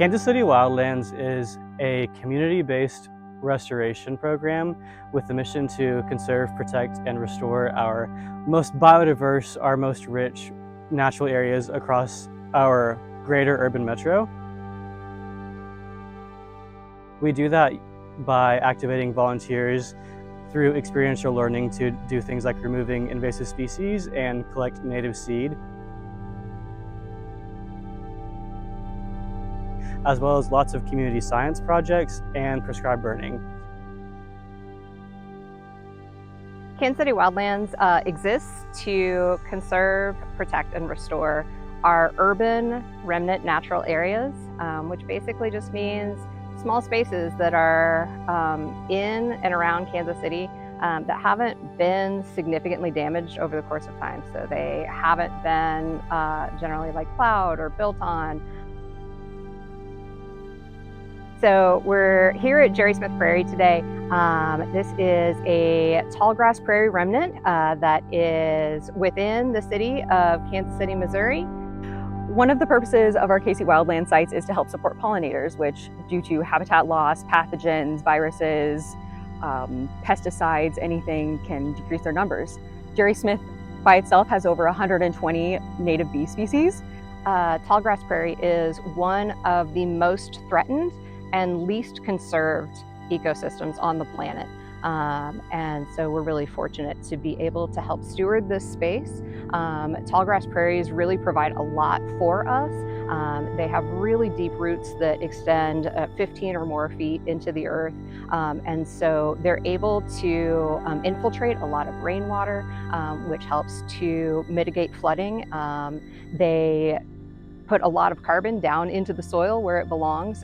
Kansas City WildLands is a community-based restoration program with the mission to conserve, protect, and restore our most biodiverse, our most rich natural areas across our greater urban metro. We do that by activating volunteers through experiential learning to do things like removing invasive species and collect native seed, as well as lots of community science projects and prescribed burning. Kansas City WildLands exists to conserve, protect, and restore our urban remnant natural areas, which basically just means small spaces that are in and around Kansas City that haven't been significantly damaged over the course of time. So they haven't been generally like plowed or built on. So we're here at Jerry Smith Prairie today. This is a tall grass prairie remnant that is within the city of Kansas City, Missouri. One of the purposes of our KC Wildland sites is to help support pollinators, which due to habitat loss, pathogens, viruses, pesticides, anything can decrease their numbers. Jerry Smith by itself has over 120 native bee species. Tall grass prairie is one of the most threatened and least conserved ecosystems on the planet. And so we're really fortunate to be able to help steward this space. Tall grass prairies really provide a lot for us. They have really deep roots that extend 15 or more feet into the earth. And so they're able to infiltrate a lot of rainwater, which helps to mitigate flooding. They put a lot of carbon down into the soil where it belongs.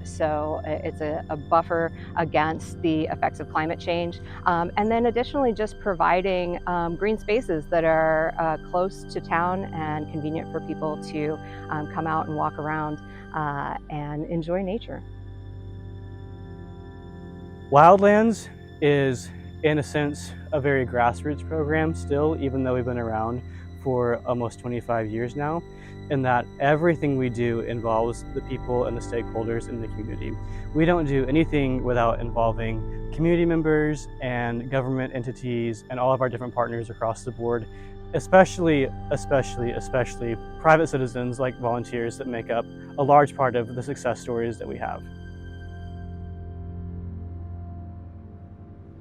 So it's a buffer against the effects of climate change. And then additionally, just providing green spaces that are close to town and convenient for people to come out and walk around and enjoy nature. WildLands is, in a sense, a very grassroots program still, even though we've been around for almost 25 years now, in that everything we do involves the people and the stakeholders in the community. We don't do anything without involving community members and government entities and all of our different partners across the board, especially private citizens like volunteers that make up a large part of the success stories that we have.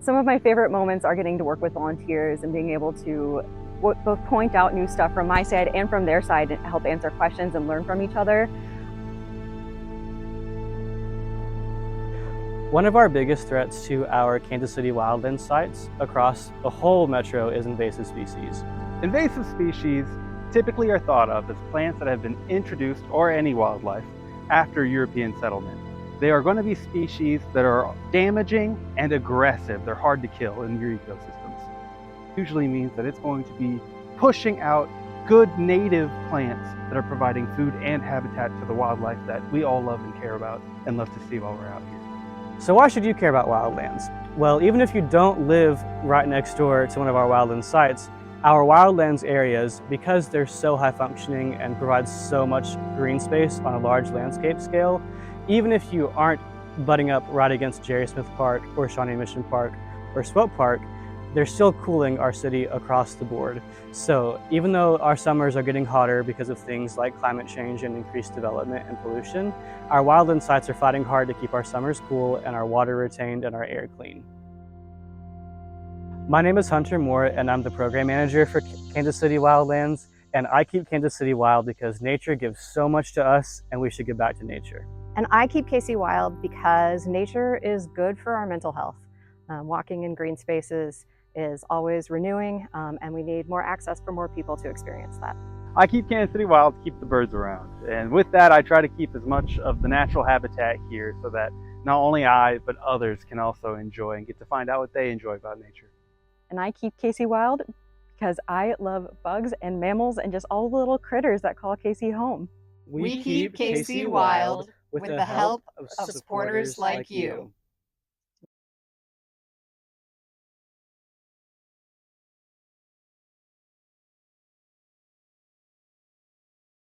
Some of my favorite moments are getting to work with volunteers and being able to both point out new stuff from my side and from their side and help answer questions and learn from each other. One of our biggest threats to our Kansas City wildland sites across the whole metro is invasive species. Invasive species typically are thought of as plants that have been introduced, or any wildlife, after European settlement. They are going to be species that are damaging and aggressive. They're hard to kill in your ecosystems. Usually means that it's going to be pushing out good native plants that are providing food and habitat to the wildlife that we all love and care about and love to see while we're out here. So why should you care about wildlands? Well, even if you don't live right next door to one of our wildland sites, our wildlands areas, because they're so high functioning and provide so much green space on a large landscape scale, even if you aren't butting up right against Jerry Smith Park or Shawnee Mission Park or Swope Park, they're still cooling our city across the board. So even though our summers are getting hotter because of things like climate change and increased development and pollution, our wildland sites are fighting hard to keep our summers cool and our water retained and our air clean. My name is Hunter Moore and I'm the program manager for Kansas City WildLands, and I keep Kansas City wild because nature gives so much to us and we should give back to nature. And I keep KC wild because nature is good for our mental health. Walking in green spaces is always renewing, and we need more access for more people to experience that. I keep Kansas City wild to keep the birds around. And with that, I try to keep as much of the natural habitat here so that not only I, but others can also enjoy and get to find out what they enjoy about nature. And I keep KC wild because I love bugs and mammals and just all the little critters that call KC home. We keep KC wild with the help of supporters like you.